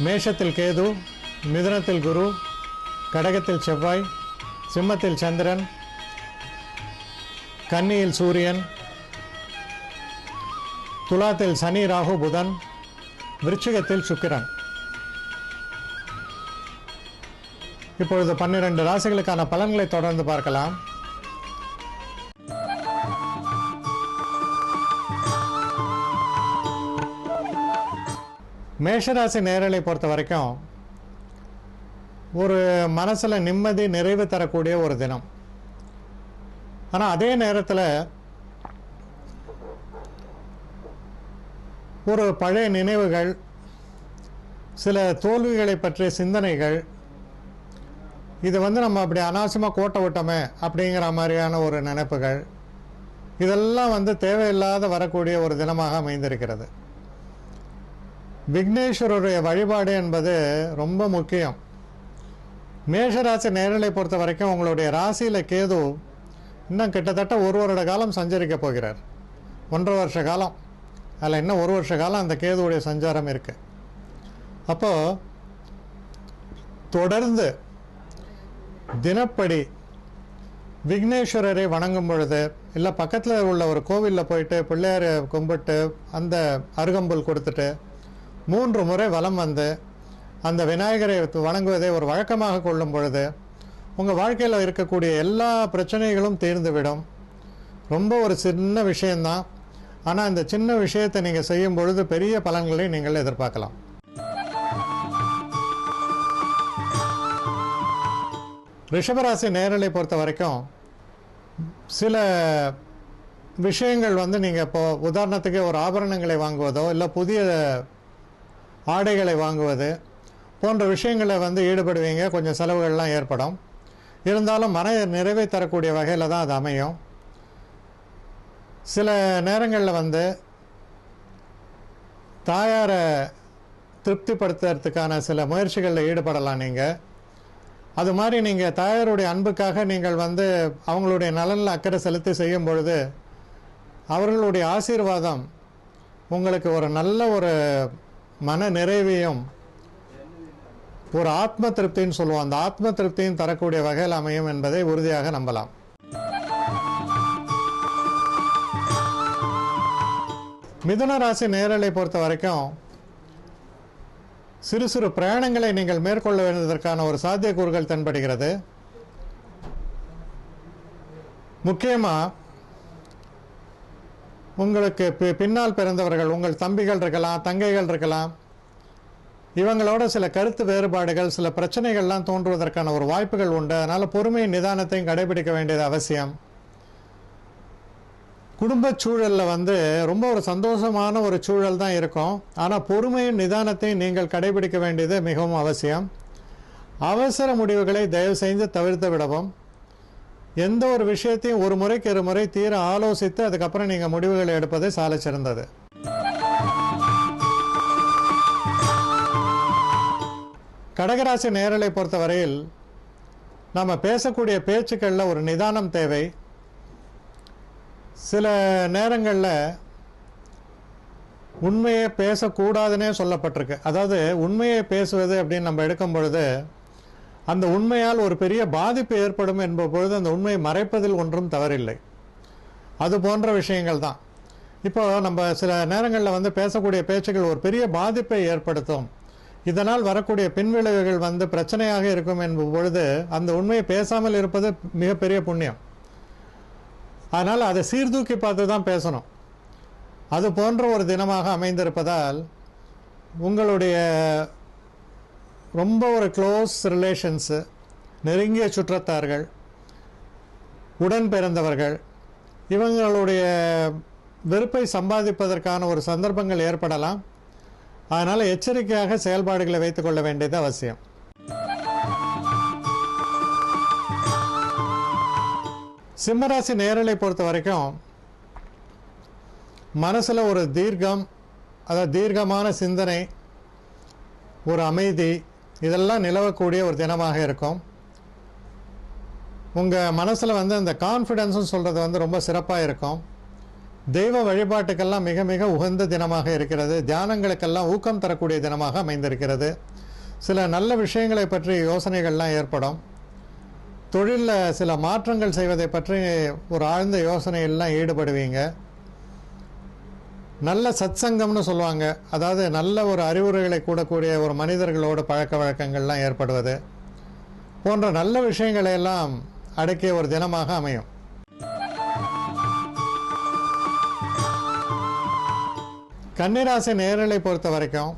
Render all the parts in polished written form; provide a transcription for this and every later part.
மேஷத்தில் கேது, மிதுனத்தில் குரு, கடகத்தில் செவ்வாய், சிம்மத்தில் சந்திரன், கன்னியில் சூரியன், துலாத்தில் சனி, ராகு, புதன், விருச்சிகத்தில் சுக்கிரன். இப்பொழுது 12 ராசிகளுக்கான பலன்களை தொடர்ந்து பார்க்கலாம். மேஷராசி நேயர்களை பொறுத்த வரைக்கும் ஒரு மனசில் நிம்மதி, நிறைவு தரக்கூடிய ஒரு தினம். ஆனால் அதே நேரத்தில் ஒரு பழைய நினைவுகள், சில தோல்விகளை பற்றிய சிந்தனைகள், இது நம்ம அப்படி அனாவசியமாக கோட்டை விட்டோமே அப்படிங்கிற மாதிரியான ஒரு நினைப்புகள், இதெல்லாம் தேவையில்லாத வரக்கூடிய ஒரு தினமாக அமைந்திருக்கிறது. விக்னேஸ்வரருடைய வழிபாடு என்பது ரொம்ப முக்கியம். மேஷராசி நேயர்களை பொறுத்த வரைக்கும் உங்களுடைய ராசியில் கேது இன்னும் கிட்டத்தட்ட 1 வருட காலம் சஞ்சரிக்க போகிறார். 1.5 வருஷ காலம், அதில் இன்னும் 1 வருஷ காலம் அந்த கேதுவுடைய சஞ்சாரம் இருக்குது. அப்போது தொடர்ந்து தினப்படி விக்னேஸ்வரரை வணங்கும் பொழுது, இல்லை பக்கத்தில் உள்ள ஒரு கோவிலில் போயிட்டு பிள்ளையாரை கும்பிட்டு அந்த அருகம்புல் கொடுத்துட்டு 3 முறை வலம் வந்து அந்த விநாயகரை வணங்குவதை ஒரு வழக்கமாக கொள்ளும் பொழுது உங்கள் வாழ்க்கையில் இருக்கக்கூடிய எல்லா பிரச்சனைகளும் தீர்ந்துவிடும். ரொம்ப ஒரு சின்ன விஷயந்தான், ஆனால் அந்த சின்ன விஷயத்தை நீங்கள் செய்யும் பொழுது பெரிய பலன்களை நீங்கள் எதிர்பார்க்கலாம். ரிஷபராசி நேயர்களை பொறுத்த வரைக்கும் சில விஷயங்கள் நீங்கள் இப்போது உதாரணத்துக்கு ஒரு ஆபரணங்களை வாங்குவதோ இல்லை புதிய ஆடைகளை வாங்குவது போன்ற விஷயங்களை ஈடுபடுவீங்க. கொஞ்சம் செலவுகள்லாம் ஏற்படும். இருந்தாலும் மன நிறைவை தரக்கூடிய வகையில் தான் அது அமையும். சில நேரங்களில் தாயாரை திருப்திப்படுத்துறதுக்கான சில முயற்சிகளில் ஈடுபடலாம். நீங்கள் அது மாதிரி நீங்கள் தாயாருடைய அன்புக்காக நீங்கள் அவங்களுடைய நலனில் அக்கறை செலுத்தி செய்யும் பொழுது அவர்களுடைய ஆசீர்வாதம் உங்களுக்கு ஒரு நல்ல ஒரு மன நிறைவையும் ஒரு ஆத்ம திருப்தின்னு சொல்லுவோம், அந்த ஆத்ம திருப்தியும் தரக்கூடிய வகையில் அமையும் என்பதை உறுதியாக நம்பலாம். மிதுன ராசி நேயர்களை பொறுத்த வரைக்கும் சிறு சிறு பிரயாணங்களை நீங்கள் மேற்கொள்ள வேண்டியதற்கான ஒரு சாத்தியக்கூறுகள் தென்படுகிறது. முக்கியமாக உங்களுக்கு பின்னால் பிறந்தவர்கள், உங்கள் தம்பிகள் இருக்கலாம், தங்கைகள் இருக்கலாம், இவங்களோட சில கருத்து வேறுபாடுகள், சில பிரச்சனைகள்லாம் தோன்றுவதற்கான ஒரு வாய்ப்புகள் உண்டு. அதனால் பொறுமையும் நிதானத்தையும் கடைபிடிக்க வேண்டியது அவசியம். குடும்ப சூழலில் ரொம்ப ஒரு சந்தோஷமான ஒரு சூழல் தான் இருக்கும். ஆனால் பொறுமையும் நிதானத்தையும் நீங்கள் கடைபிடிக்க வேண்டியது மிகவும் அவசியம். அவசர முடிவுகளை தயவு செய்து தவிர்த்து விடவும். எந்த ஒரு விஷயத்தையும் ஒரு முறைக்கு 2 முறை தீர ஆலோசித்து அதுக்கப்புறம் நீங்கள் முடிவுகளை எடுப்பது சால சிறந்தது. கடகராசி நேயர்களை பொறுத்தவரையில் நம்ம பேசக்கூடிய பேச்சுக்களில் ஒரு நிதானம் தேவை. சில நேரங்களில் உண்மையை பேசக்கூடாதுன்னே சொல்லப்பட்டிருக்கு. அதாவது உண்மையை பேசுவது அப்படின்னு நம்ம எடுக்கும் பொழுது அந்த உண்மையால் ஒரு பெரிய பாதிப்பு ஏற்படும் என்பது பொழுது அந்த உண்மையை மறைப்பதில் ஒன்றும் தவறில்லை. அது போன்ற விஷயங்கள் தான். இப்போ நம்ம சில நேரங்களில் பேசக்கூடிய பேச்சுகள் ஒரு பெரிய பாதிப்பை ஏற்படுத்தும், இதனால் வரக்கூடிய பின்விளைவுகள் பிரச்சனையாக இருக்கும் என்பது பொழுது அந்த உண்மையை பேசாமல் இருப்பது மிகப்பெரிய புண்ணியம். அதனால் அதை சீர்தூக்கி பார்த்து தான் பேசணும். அது போன்ற ஒரு தினமாக அமைந்திருப்பதால் உங்களுடைய ரொம்ப ஒரு க்ளோஸ் ரிலேஷன்ஸு, நெருங்கிய சுற்றத்தார்கள், உடன் பிறந்தவர்கள், இவங்களுடைய வெறுப்பை சம்பாதிப்பதற்கான ஒரு சந்தர்ப்பங்கள் ஏற்படலாம். அதனால் எச்சரிக்கையாக செயல்பாடுகளை வைத்துக்கொள்ள வேண்டியது அவசியம். சிம்மராசி நேயர்களை பொறுத்த வரைக்கும் மனசில் ஒரு தீர்க்கம், அதாவது தீர்க்கமான சிந்தனை, ஒரு அமைதி, இதெல்லாம் நிலவக்கூடிய ஒரு தினமாக இருக்கும். உங்கள் மனசில் அந்த கான்ஃபிடென்ஸ்னு சொல்கிறது ரொம்ப சிறப்பாக இருக்கும். தெய்வ வழிபாட்டுக்கெல்லாம் மிக மிக உகந்த தினமாக இருக்கிறது. தியானங்களுக்கெல்லாம் ஊக்கம் தரக்கூடிய தினமாக அமைந்திருக்கிறது. சில நல்ல விஷயங்களை பற்றி யோசனைகள்லாம் ஏற்படும். தொழிலில் சில மாற்றங்கள் செய்வதை பற்றி ஒரு ஆழ்ந்த யோசனையெல்லாம் ஈடுபடுவீங்க. நல்ல சத்சங்கம்னு சொல்லுவாங்க, அதாவது நல்ல ஒரு அறிவுரைகளை கூடக்கூடிய ஒரு மனிதர்களோட பழக்க வழக்கங்கள்லாம் ஏற்படுவது போன்ற நல்ல விஷயங்களை எல்லாம் அடக்கிய ஒரு தினமாக அமையும். கன்னிராசி நேயர்களை பொறுத்த வரைக்கும்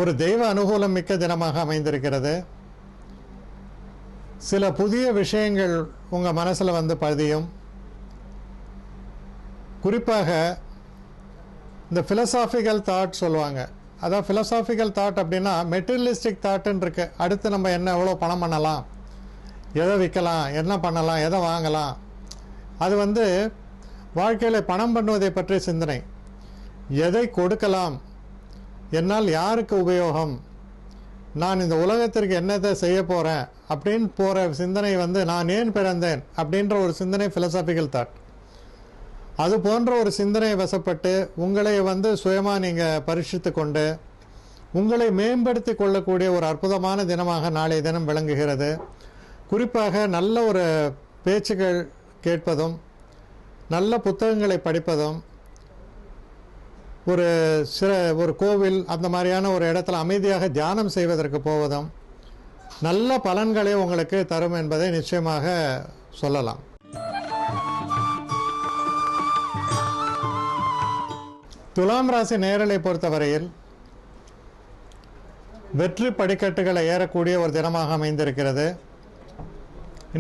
ஒரு தெய்வ அனுகூலம் மிக்க தினமாக அமைந்திருக்கிறது. சில புதிய விஷயங்கள் உங்கள் மனசில் வந்து பதியும். குறிப்பாக இந்த ஃபிலசாபிக்கல் தாட் சொல்லுவாங்க. அதான் ஃபிலசாபிக்கல் தாட் அப்படின்னா மெட்டீரியலிஸ்டிக் தாட்டுன்னு இருக்கு. அடுத்து நம்ம என்ன எவ்வளோ பணம் பண்ணலாம், எதை விற்கலாம், என்ன பண்ணலாம், எதை வாங்கலாம், அது வந்து வாழ்க்கையில் பணம் பண்ணுவதை பற்றிய சிந்தனை. எதை கொடுக்கலாம், என்னால் யாருக்கு உபயோகம், நான் இந்த உலகத்திற்கு என்னத்தை செய்ய போகிறேன் அப்படின்னு போகிற சிந்தனை வந்து நான் ஏன் பிறந்தேன் அப்படின்ற ஒரு சிந்தனை ஃபிலசாபிக்கல் தாட். அது போன்ற ஒரு சிந்தனையை வசப்பட்டு உங்களை வந்து சுயமாக நீங்கள் பரீட்சித்து கொண்டு உங்களை மேம்படுத்தி கொள்ளக்கூடிய ஒரு அற்புதமான தினமாக நாளைய தினம் விளங்குகிறது. குறிப்பாக நல்ல ஒரு பேச்சுகள் கேட்பதும், நல்ல புத்தகங்களை படிப்பதும், ஒரு கோவில் அந்த மாதிரியான ஒரு இடத்துல அமைதியாக தியானம் செய்வதற்கு போவதும் நல்ல பலன்களை உங்களுக்கு தரும் என்பதை நிச்சயமாக சொல்லலாம். துலாம் ராசி நேயர்களை பொறுத்தவரையில் வெற்றி படிக்கட்டுகளை ஏறக்கூடிய ஒரு தினமாக அமைந்திருக்கிறது.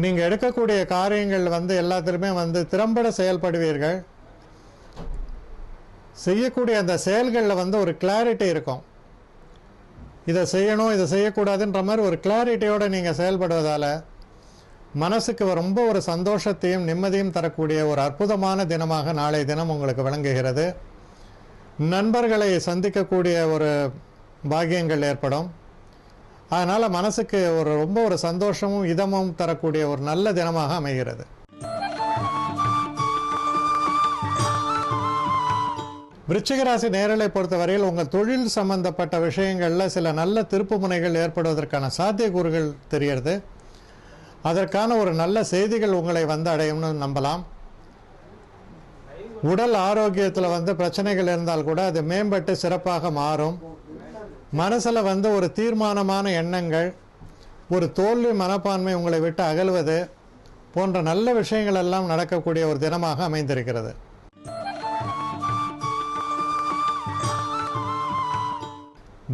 நீங்கள் எடுக்கக்கூடிய காரியங்கள் வந்து எல்லாத்திலுமே வந்து திறம்பட செயல்படுவீர்கள். செய்யக்கூடிய அந்த செயல்களில் வந்து ஒரு கிளாரிட்டி இருக்கும். இதை செய்யணும், இதை செய்யக்கூடாதுன்ற மாதிரி ஒரு கிளாரிட்டியோடு நீங்கள் செயல்படுவதால் மனசுக்கு ரொம்ப ஒரு சந்தோஷத்தையும் நிம்மதியும் தரக்கூடிய ஒரு அற்புதமான தினமாக நாளைய தினம் உங்களுக்கு விளங்குகிறது. நண்பர்களை சந்திக்கக்கூடிய ஒரு பாக்கியங்கள் ஏற்படும். அதனால் மனசுக்கு ரொம்ப ஒரு சந்தோஷமும் இதமும் தரக்கூடிய ஒரு நல்ல தினமாக அமைகிறது. விருச்சிக ராசி நேயர்களை பொறுத்தவரையில் உங்கள் தொழில் சம்பந்தப்பட்ட விஷயங்களில் சில நல்ல திருப்பு முனைகள் ஏற்படுவதற்கான சாத்தியக்கூறுகள் தெரிகிறது. அதற்கான ஒரு நல்ல செய்திகள் உங்களை வந்து அடையும்னு நம்பலாம். உடல் ஆரோக்கியத்தில் வந்து பிரச்சனைகள் இருந்தால் கூட அது மேம்பட்டு சிறப்பாக மாறும். மனசில் வந்து ஒரு தீர்மானமான எண்ணங்கள், ஒரு தோல்வி மனப்பான்மை உங்களை விட்டு அகல்வது போன்ற நல்ல விஷயங்கள் எல்லாம் நடக்கக்கூடிய ஒரு தினமாக அமைந்திருக்கிறது.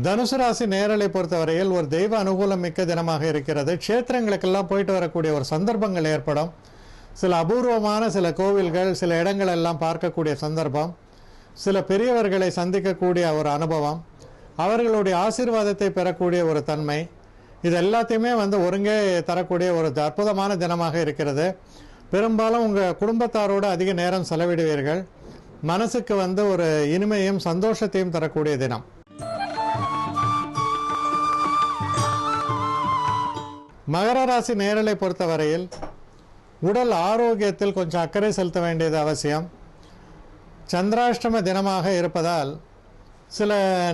தனுசு ராசி நேயர்களை பொறுத்தவரையில் ஒரு தெய்வ அனுகூலம் மிக்க தினமாக இருக்கிறது. க்ஷேத்திரங்களுக்கெல்லாம் போயிட்டு வரக்கூடிய ஒரு சந்தர்ப்பங்கள் ஏற்படும். சில அபூர்வமான சில கோவில்கள், சில இடங்கள் எல்லாம் பார்க்கக்கூடிய சந்தர்ப்பம், சில பெரியவர்களை சந்திக்கக்கூடிய ஒரு அனுபவம், அவர்களுடைய ஆசீர்வாதத்தை பெறக்கூடிய ஒரு தன்மை, இது எல்லாத்தையுமே வந்து ஒருங்கே தரக்கூடிய ஒரு அற்புதமான தினமாக இருக்கிறது. பெரும்பாலும் உங்கள் குடும்பத்தாரோடு அதிக நேரம் செலவிடுவீர்கள். மனசுக்கு வந்து ஒரு இனிமையும் சந்தோஷத்தையும் தரக்கூடிய தினம். மகர ராசி நேயர்களை பொறுத்தவரையில் உடல் ஆரோக்கியத்தில் கொஞ்சம் அக்கறை செலுத்த வேண்டியது அவசியம். சந்திராஷ்டம தினமாக இருப்பதால் சில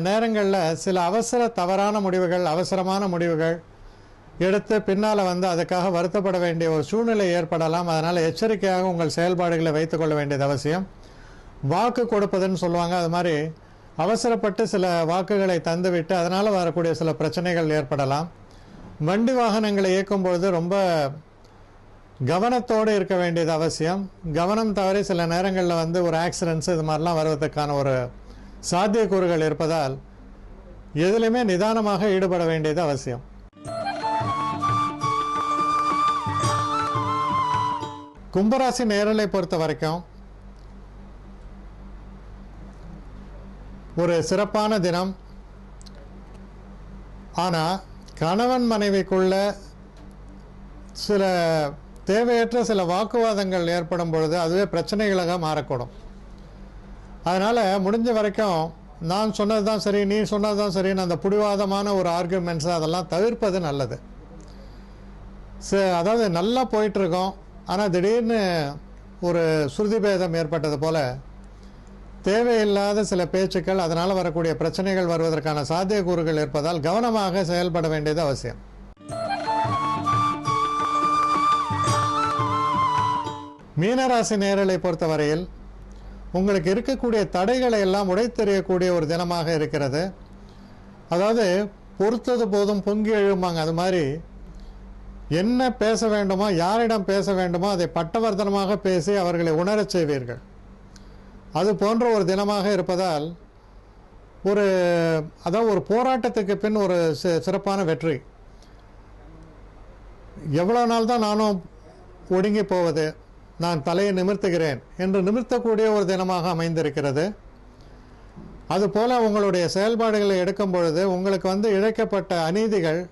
நேரங்களில் சில தவறான முடிவுகள், அவசரமான முடிவுகள் எடுத்து பின்னால் வந்து அதுக்காக வருத்தப்பட வேண்டிய ஒரு சூழ்நிலை ஏற்படலாம். அதனால் எச்சரிக்கையாக உங்கள் செயல்பாடுகளை வைத்துக்கொள்ள வேண்டியது அவசியம். வாக்கு கொடுப்பதுன்னு சொல்லுவாங்க, அது மாதிரி அவசரப்பட்டு சில வாக்குகளை தந்துவிட்டு அதனால் வரக்கூடிய சில பிரச்சனைகள் ஏற்படலாம். வண்டி வாகனங்களை இயக்கும் பொழுது ரொம்ப கவனத்தோடு இருக்க வேண்டியது அவசியம். கவனம் தவறி சில நேரங்களில் வந்து ஒரு ஆக்சிடென்ட்ஸ் இது மாதிரிலாம் வருவதற்கான ஒரு சாத்தியக்கூறுகள் இருப்பதால் எதிலுமே நிதானமாக ஈடுபட வேண்டியது அவசியம். கும்பராசி நேயர்களை பொறுத்த வரைக்கும் ஒரு சிறப்பான தினம். ஆனால் கணவன் மனைவிக்குள்ள சில தேவையற்ற சில வாக்குவாதங்கள் ஏற்படும் பொழுது அதுவே பிரச்சனைகளாக மாறக்கூடும். அதனால் முடிஞ்ச வரைக்கும் நான் சொன்னது தான் சரி, நீ சொன்னது தான் சரின்னு அந்த புடிவாதமான ஒரு ஆர்கியூமெண்ட்ஸ் அதெல்லாம் தவிர்ப்பது நல்லது. அதாவது நல்லா போயிட்டுருக்கோம், ஆனால் திடீர்னு ஒரு சுருதிபேதம் ஏற்பட்டது போல தேவையில்லாத சில பேச்சுக்கள், அதனால் வரக்கூடிய பிரச்சனைகள் வருவதற்கான சாத்தியக்கூறுகள் இருப்பதால் கவனமாக செயல்பட வேண்டியது அவசியம். மீனராசி நேயர்களை பொறுத்தவரையில் உங்களுக்கு இருக்கக்கூடிய தடைகளை எல்லாம் உடைத்தெறியக்கூடிய ஒரு தினமாக இருக்கிறது. அதாவது பொறுத்தது போதும் பொங்கி எழுமாங்க. அது மாதிரி என்ன பேச வேண்டுமோ, யாரிடம் பேச வேண்டுமோ அதை பட்டவர்த்தனமாக பேசி அவர்களை உணரச் செய்வீர்கள். அது போன்ற ஒரு தினமாக இருப்பதால் ஒரு போராட்டத்துக்கு பின் ஒரு சிறப்பான வெற்றி. எவ்வளோ நாள் தான் நானும் ஒடுங்கி போவது, நான் தலையை நிமிர்த்துகிறேன் என்று நிமிர்த்தக்கூடிய ஒரு தினமாக அமைந்திருக்கிறது. அதுபோல உங்களுடைய செயல்பாடுகளை எடுக்கும் பொழுது உங்களுக்கு இழைக்கப்பட்ட அநீதிகள்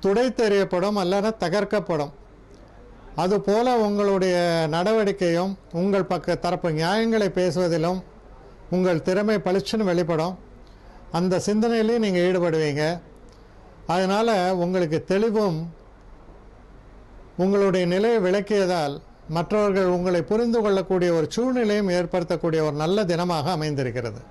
துடைத்தெறியப்படும் அல்லது தகர்க்கப்படும். அதுபோல உங்களுடைய நடவடிக்கையும் உங்கள் தரப்பு நியாயங்களை பேசுவதிலும் உங்கள் திறமை பளிச்சுன்னு வெளிப்படும். அந்த சிந்தனையிலையும் நீங்கள் ஈடுபடுவீங்க. அதனால் உங்களுக்கு தெளிவும் உங்களுடைய நிலையை விளக்கியதால் மற்றவர்கள் உங்களை புரிந்து கொள்ளக்கூடிய ஒரு சூழ்நிலையும் ஏற்படுத்தக்கூடிய ஒரு நல்ல தினமாக அமைந்திருக்கிறது.